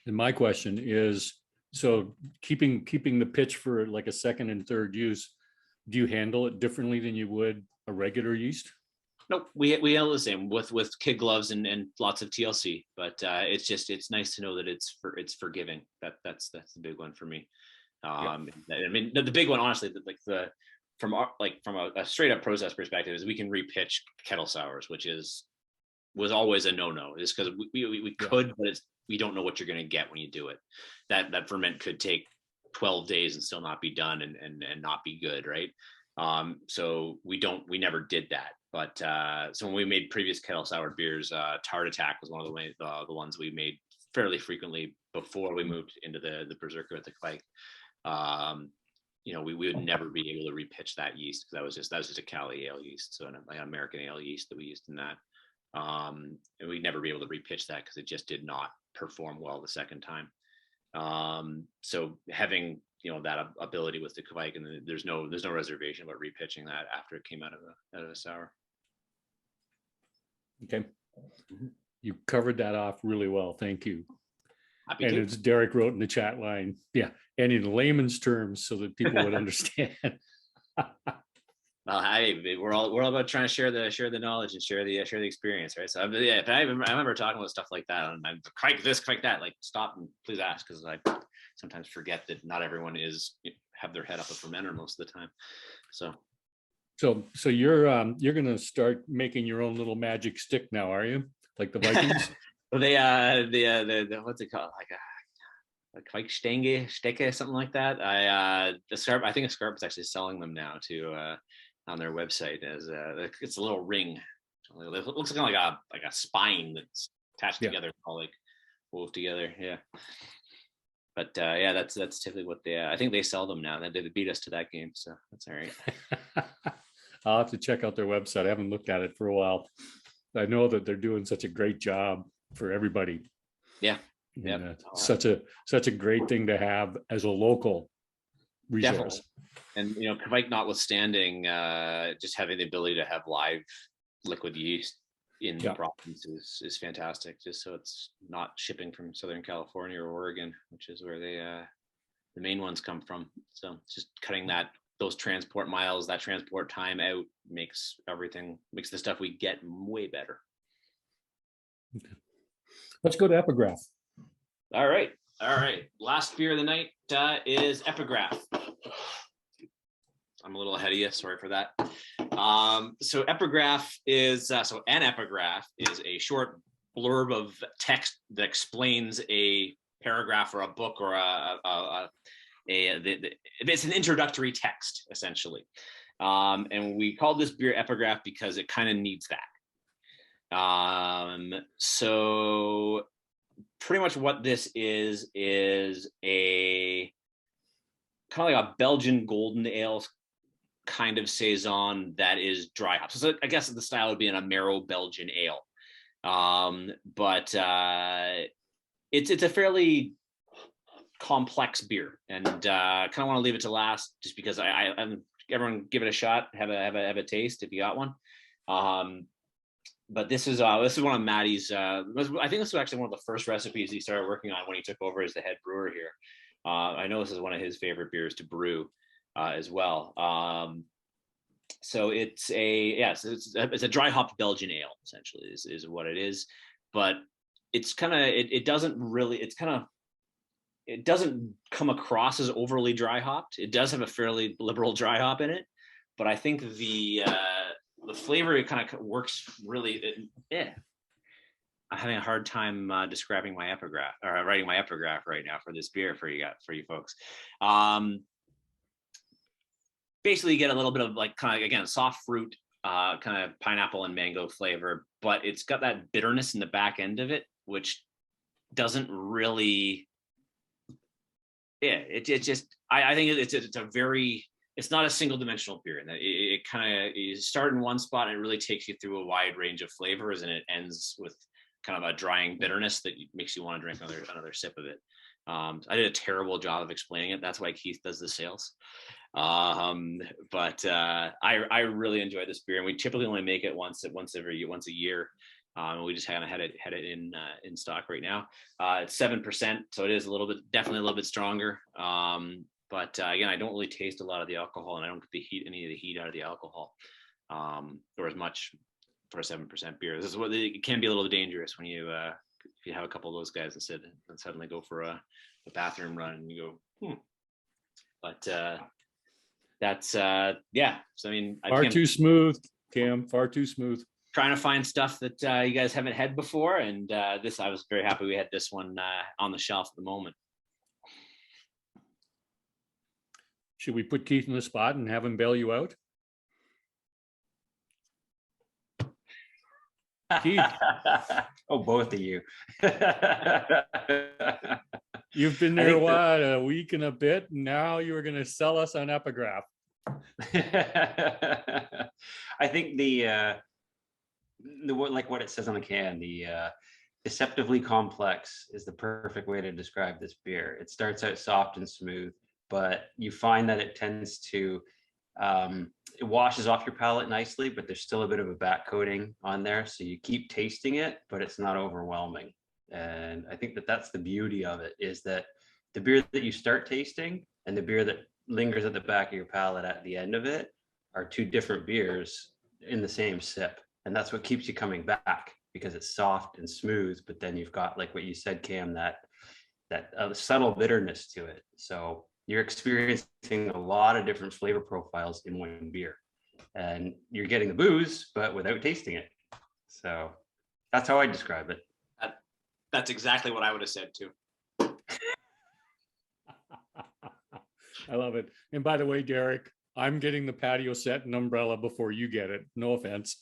And my question is, so keeping the pitch for like a second and third use, do you handle it differently than you would a regular yeast? Nope, we handle the same with kid gloves and lots of TLC, but it's nice to know that it's forgiving. That's the big one for me. I mean, the big one, honestly, from a straight up process perspective, is we can repitch kettle sours, which was always a no. It's because we could, but we don't know what you're going to get when you do it. That ferment could take 12 days and still not be done and not be good, right? So we never did that. But so when we made previous kettle soured beers, Tart Attack was one of the ones we made fairly frequently before we moved into the Berserker at the Kvike. We would never be able to repitch that yeast because that was just a Cali ale yeast, so an American ale yeast that we used in that. And we'd never be able to repitch that because it just did not perform well the second time. So having that ability with the Kvike, and there's no reservation about repitching that after it came out of a sour. Okay. You covered that off really well. Thank you. Happy And to. it's Derek wrote in the chat line. Yeah. And in layman's terms so that people would understand. Well, we're all about trying to share the knowledge and share the experience, right? So I remember talking about stuff like that, and I'm Kvike this, Kvike that. Like, stop and please ask, because I sometimes forget that not everyone have their head up a fermenter most of the time. So you're gonna start making your own little magic stick now, are you? Like the Vikings? Well, the what's it called? Like a Kvike Stecke, something like that. I think Scarp is actually selling them now on their website as it's a little ring. It looks kind of like a spine that's attached together, all like wove together. Yeah. But that's typically what I think they sell them now. They beat us to that game, so that's all right. I'll have to check out their website. I haven't looked at it for a while. I know that they're doing such a great job for everybody. Yeah. Yeah. Such a great thing to have as a local resource. Definitely. And Kvike notwithstanding, just having the ability to have live liquid yeast in the province is fantastic. Just so it's not shipping from Southern California or Oregon, which is where the main ones come from. So just cutting those transport miles, that transport time out makes the stuff we get way better. Okay. Let's go to Epigraph. All right. Last beer of the night is Epigraph. I'm a little ahead of you. Sorry for that. So Epigraph is an epigraph is a short blurb of text that explains a paragraph or a book or it's an introductory text essentially. And we call this beer Epigraph because it kind of needs that. So pretty much what this is a kind of like a Belgian golden ale kind of saison that is dry hop. So I guess the style would be an Amaro Belgian ale. But it's a fairly complex beer, and kind of want to leave it to last just because everyone give it a shot, have a taste if you got one. But this is one of Maddie's. I think this was actually one of the first recipes he started working on when he took over as the head brewer here. I know this is one of his favorite beers to brew as well. So it's a dry hopped Belgian ale essentially is what it is, but it's kind of it doesn't come across as overly dry hopped. It does have a fairly liberal dry hop in it, but I think the flavor, it kind of works really. I'm having a hard time describing my epigraph or writing my epigraph right now for this beer for you folks. Basically, you get a little bit of like kind of again soft fruit, kind of pineapple and mango flavor, but it's got that bitterness in the back end of it, which doesn't really. Yeah, I think it's not a single dimensional beer, and it kind of you start in one spot and it really takes you through a wide range of flavors, and it ends with kind of a drying bitterness that makes you want to drink another sip of it. I did a terrible job of explaining it. That's why Keith does the sales. But I really enjoy this beer, and we typically only make it once a year. We just kind of had it in stock right now. It's 7%, so it is definitely a little bit stronger. But again, I don't really taste a lot of the alcohol, and I don't get any of the heat out of the alcohol, or as much for a 7% beer. This is what it can be a little dangerous when you if you have a couple of those guys and suddenly go for a bathroom run and you go, But that's yeah. So I mean, Far too smooth, Cam. Far too smooth. Trying to find stuff that you guys haven't had before, and I was very happy we had this one on the shelf at the moment. Should we put Keith in the spot and have him bail you out? Keith, Oh, both of you. you've been I there think what, a week and a bit, and now you were going to sell us on Epigraph. I think the like what it says on the can, the deceptively complex is the perfect way to describe this beer. It starts out soft and smooth, but you find that it tends to it washes off your palate nicely, but there's still a bit of a back coating on there, so you keep tasting it, but it's not overwhelming. And I think that that's the beauty of it, is that the beer that you start tasting and the beer that lingers at the back of your palate at the end of it are two different beers in the same sip. And that's what keeps you coming back, because it's soft and smooth, but then you've got, like what you said, Cam, that subtle bitterness to it. So you're experiencing a lot of different flavor profiles in one beer, and you're getting the booze, but without tasting it. So that's how I describe it. That's exactly what I would have said too. I love it. And by the way, Derek, I'm getting the patio set and umbrella before you get it. No offense.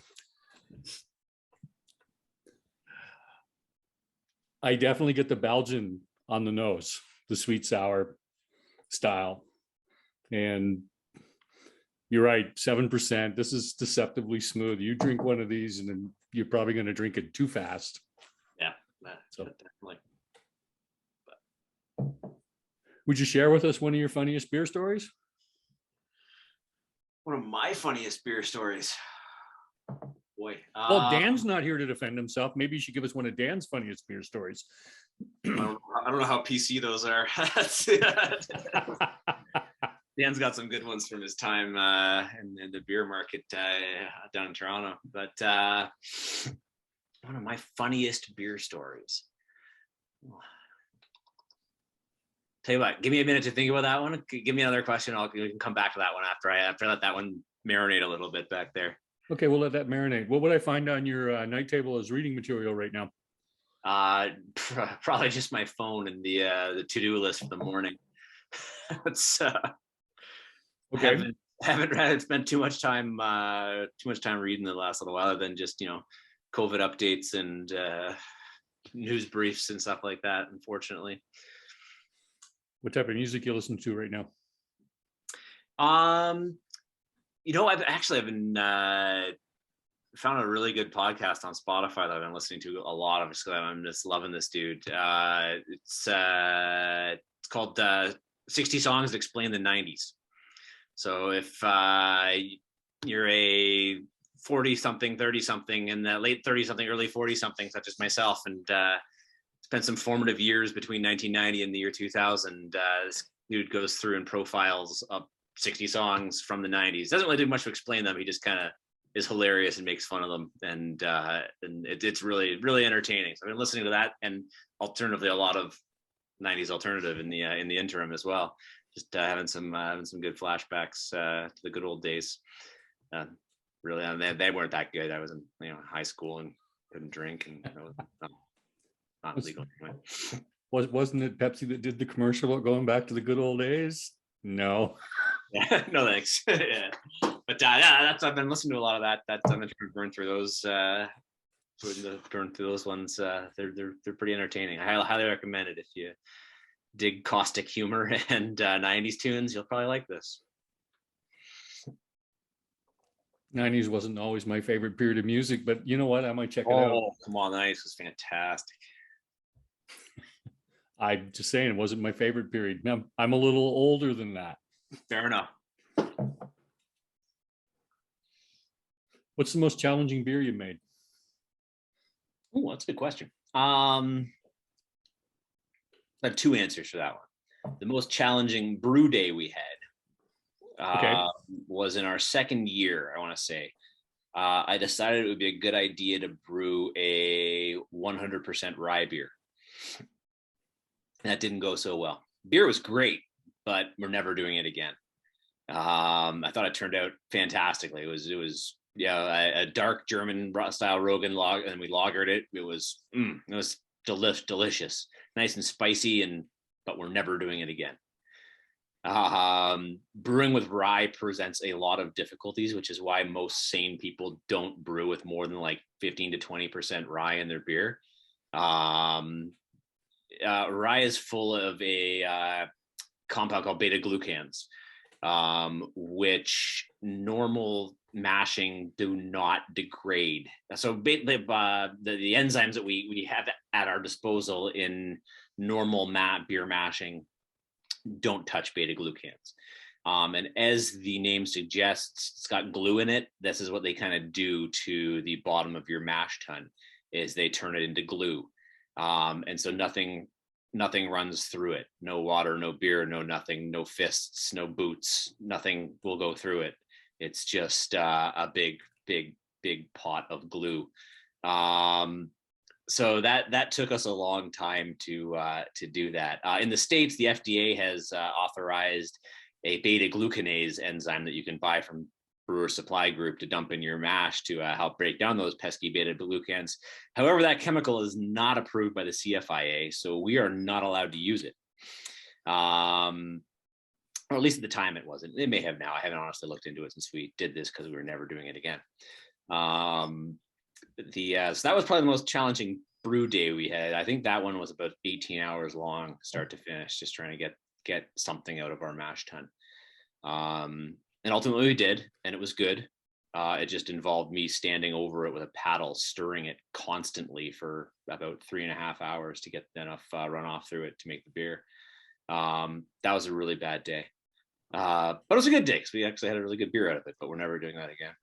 I definitely get the Belgian on the nose, the sweet sour style. And you're right, 7%. This is deceptively smooth. You drink one of these and then you're probably going to drink it too fast. Yeah, So definitely. would you share with us one of your funniest beer stories? One of my funniest beer stories. Boy. Well, Dan's not here to defend himself. Maybe you should give us one of Dan's funniest beer stories. I don't know how PC those are. Dan's got some good ones from his time in the beer market down in Toronto. But one of my funniest beer stories. Tell you what, give me a minute to think about that one. Give me another question. We can come back to that one after I let that one marinate a little bit back there. Okay, we'll let that marinate. What would I find on your night table as reading material right now? Probably just my phone and the to-do list for the morning. It's Okay. haven't spent too much time reading the last little while, other than just COVID updates and news briefs and stuff like that, unfortunately. What type of music you listen to right now? I've been found a really good podcast on Spotify that I've been listening to a lot of, just because I'm just loving this dude. It's called 60 Songs That Explain the 90s. So if you're a 40-something, 30-something, in the late 30-something, early 40-something, such as myself, and spent some formative years between 1990 and the year 2000, this dude goes through and profiles up 60 songs from the 90s. Doesn't really do much to explain them. He just kind of is hilarious and makes fun of them, and it's really, really entertaining. So I've been listening to that, and alternatively a lot of 90s alternative in the interim as well. Just having some good flashbacks to the good old days. Really, they weren't that good. I was in high school and couldn't drink, and it was not legal. Wasn't it Pepsi that did the commercial about going back to the good old days? No. Yeah, no thanks. Yeah, but I've been listening to a lot of that. I'm going to burn through those. Burn through those ones. They're pretty entertaining. I highly recommend it if you dig caustic humor and 90s tunes. You'll probably like this. 90s wasn't always my favorite period of music, but you know what? I might check it out. Oh, come on, the 90s was fantastic. I'm just saying it wasn't my favorite period. I'm a little older than that. Fair enough. What's the most challenging beer you made? Oh, that's a good question. I have two answers for that one. The most challenging brew day we had Okay. was in our second year, I want to say. I decided it would be a good idea to brew a 100% rye beer. That didn't go so well. Beer was great, but we're never doing it again. I thought it turned out fantastically. It was a dark German style Rogan log, and we lagered it. It was delicious, nice and spicy, but we're never doing it again. Brewing with rye presents a lot of difficulties, which is why most sane people don't brew with more than like 15 to 20% rye in their beer. Rye is full of a compound called beta glucans, which normal mashing do not degrade. So the enzymes that we have at our disposal in normal beer mashing don't touch beta glucans. And as the name suggests, it's got glue in it. This is what they kind of do to the bottom of your mash tun, is they turn it into glue. And so nothing runs through it. No water, no beer, no nothing, no fists, no boots, nothing will go through it. It's just a big pot of glue. So that took us a long time to do that. In the States, the FDA has authorized a beta glucanase enzyme that you can buy from Brewer Supply Group to dump in your mash to help break down those pesky beta glucans. However, that chemical is not approved by the CFIA, so we are not allowed to use it. Or at least at the time it wasn't. It may have now. I haven't honestly looked into it since we did this because we were never doing it again. So that was probably the most challenging brew day we had. I think that one was about 18 hours long, start to finish, just trying to get something out of our mash tun. And ultimately we did, and it was good. It just involved me standing over it with a paddle, stirring it constantly for about 3.5 hours to get enough runoff through it to make the beer. That was a really bad day. But it was a good day because we actually had a really good beer out of it, but we're never doing that again.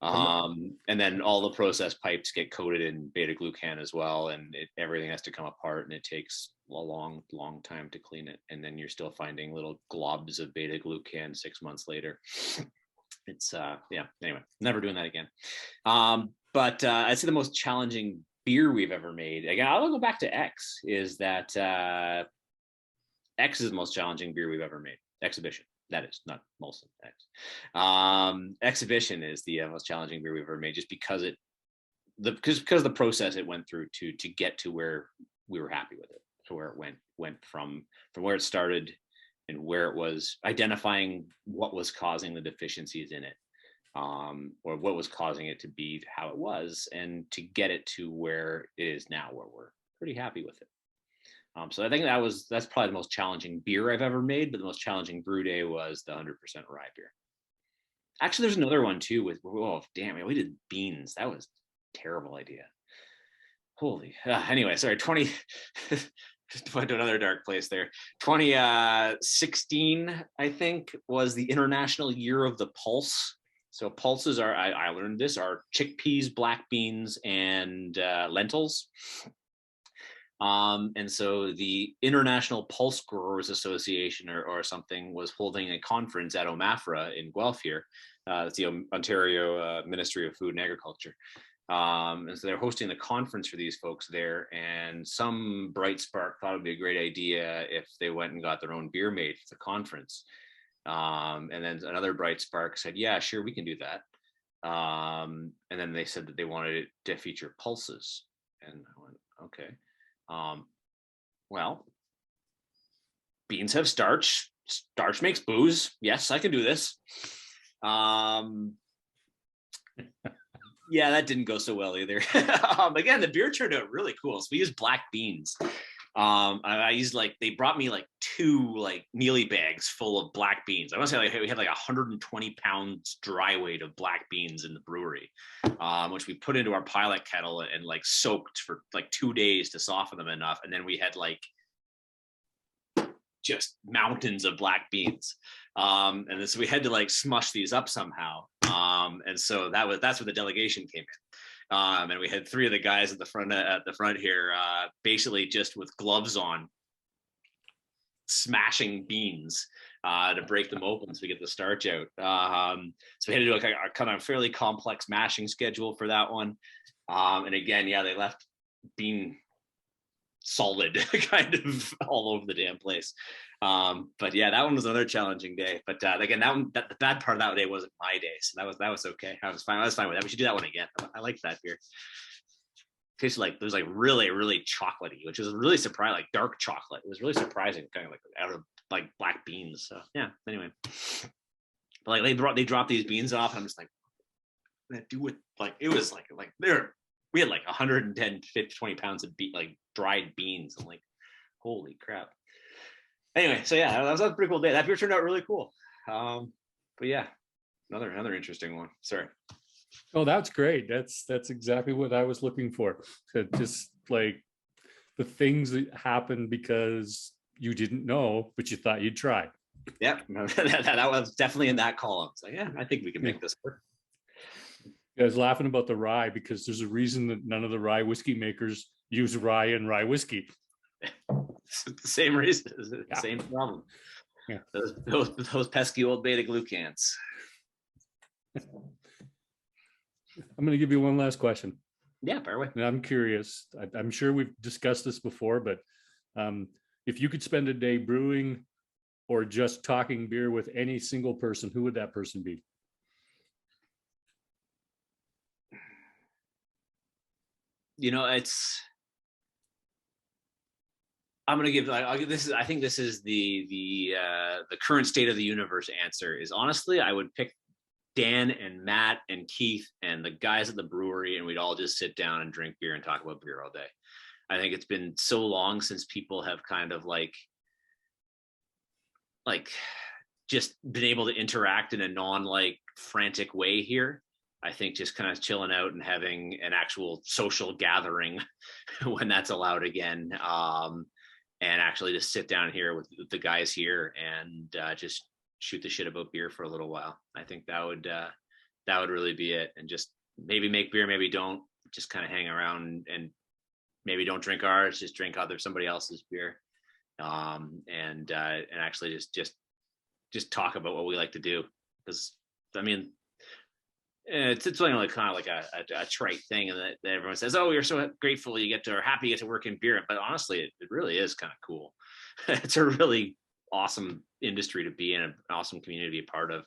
And then all the process pipes get coated in beta glucan as well, and everything has to come apart, and it takes a long time to clean it. And then you're still finding little globs of beta glucan 6 months later. It's anyway, never doing that again. But I'd say the most challenging beer we've ever made, again, I'll go back to X, is that X is the most challenging beer we've ever made. Exhibition. That is not Molson X. Exhibition is the most challenging beer we've ever made, just because because the process it went through to get to where we were happy with it, to where it went from where it started and where it was, identifying what was causing the deficiencies in it, or what was causing it to be how it was, and to get it to where it is now, where we're pretty happy with it. So I think that's probably the most challenging beer I've ever made, but the most challenging brew day was the 100% rye beer. Actually, there's another one too we did beans. That was a terrible idea. Holy, anyway, sorry, 20, went to another dark place there. 2016, I think, was the International Year of the Pulse. So pulses are, I learned this, are chickpeas, black beans, and lentils. And so the International Pulse Growers Association or something was holding a conference at OMAFRA in Guelph here. It's the Ontario Ministry of Food and Agriculture. And so they're hosting the conference for these folks there, and some bright spark thought it'd be a great idea if they went and got their own beer made for the conference. And then another bright spark said, yeah, sure, we can do that. And then they said that they wanted it to feature pulses. And I went, okay. Well, beans have starch. Starch makes booze. Yes, I can do this. Yeah, that didn't go so well either. Again, the beer turned out really cool. So we used black beans. I used they brought me 2 mealie bags full of black beans. I want to say we had 120 pounds dry weight of black beans in the brewery, which we put into our pilot kettle and soaked for 2 days to soften them enough. And then we had just mountains of black beans. And so we had to smush these up somehow. And And so that's where the delegation came in. And we had 3 of the guys at the front here, basically just with gloves on, smashing beans to break them open so we get the starch out. So we had to do a kind of fairly complex mashing schedule for that one. And again, yeah, they left bean solid kind of all over the damn place. But yeah, that one was another challenging day. But again, the bad part of that day wasn't my day, so that was okay. I was fine with that. We should do that one again. I liked that beer. Tasted like, it was like really, really chocolatey, which was really surprising, like dark chocolate. It was really surprising, kind of like out of like black beans. So yeah, anyway. But like they dropped these beans off, and I'm just like, what do with, like, it was like we had like 110, 50, 20 pounds of dried beans. I'm like, holy crap. Anyway, so yeah, that was a pretty cool day. That beer turned out really cool. But yeah, another interesting one. Sorry. Oh, that's great. That's exactly what I was looking for. So just like the things that happen because you didn't know, but you thought you'd try. Yeah, that was definitely in that column. So yeah, I think we can make this work. I was laughing about the rye because there's a reason that none of the rye whiskey makers use rye in rye whiskey. It's the same reason, Yeah. Same problem. Yeah. Those pesky old beta glucans. I'm going to give you one last question. Yeah, fire away. And I'm curious. I'm sure we've discussed this before, but if you could spend a day brewing or just talking beer with any single person, who would that person be? You know, I'll give this is, I think this is the current state of the universe answer is, honestly, I would pick Dan and Matt and Keith and the guys at the brewery, and we'd all just sit down and drink beer and talk about beer all day. I think it's been so long since people have kind of like just been able to interact in a non frantic way here. I think just kind of chilling out and having an actual social gathering when that's allowed again. And actually just sit down here with the guys here and just shoot the shit about beer for a little while. I think that would really be it. And just maybe make beer, maybe don't, just kind of hang around and maybe don't drink ours, just drink somebody else's beer. And actually just talk about what we like to do. Because I mean, it's something like kind of like a trite thing, and that everyone says, "Oh, you're so grateful you get to, or happy you get to work in beer." But honestly, it really is kind of cool. It's a really awesome industry to be in, an awesome community to be a part of,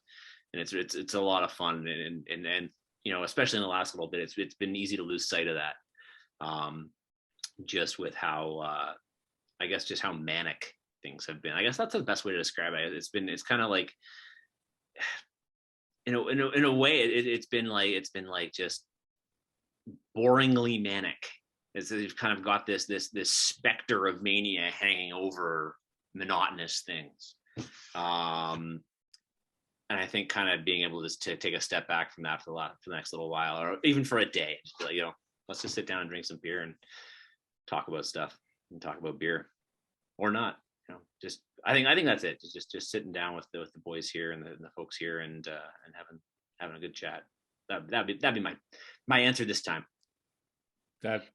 and it's a lot of fun. And you know, especially in the last little bit, it's been easy to lose sight of that, just with how I guess just how manic things have been. I guess that's the best way to describe it. It's kind of like, in a way, it's been like just boringly manic. You've kind of got this specter of mania hanging over monotonous things. And I think kind of being able to take a step back from that for the next little while, or even for a day, just be like, you know, let's just sit down and drink some beer and talk about stuff and talk about beer, or not. You know, just I think that's it. Just sitting down with the boys here and the folks here and having a good chat. That'd be my answer this time. That's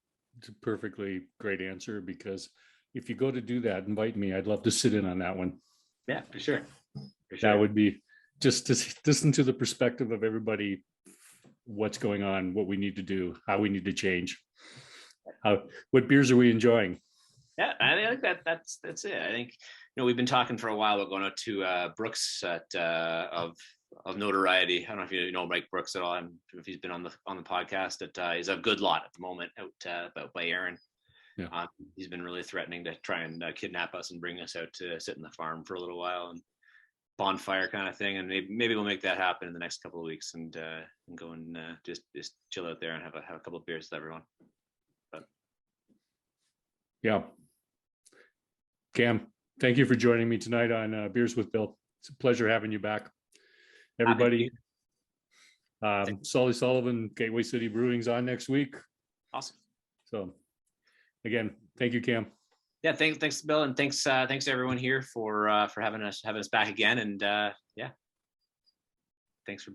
a perfectly great answer, because if you go to do that, invite me. I'd love to sit in on that one. Yeah, for sure. That would be just to listen to the perspective of everybody, what's going on, what we need to do, how we need to change. What beers are we enjoying? Yeah, I think that's it. I think, you know, we've been talking for a while about going out to Brooks of notoriety. I don't know if you know Mike Brooks at all. I don't know if he's been on the podcast. He's a Good Lot at the moment out by Aaron. Yeah. He's been really threatening to try and kidnap us and bring us out to sit in the farm for a little while and bonfire kind of thing. And maybe we'll make that happen in the next couple of weeks and go and just chill out there and have a couple of beers with everyone. But yeah. Cam, thank you for joining me tonight on Beers with Bill. It's a pleasure having you back. Everybody, Solly Sullivan, Gateway City Brewing's on next week. Awesome. So again, thank you, Cam. Yeah, thanks, Bill, and thanks to everyone here for having us back again. And yeah, thanks for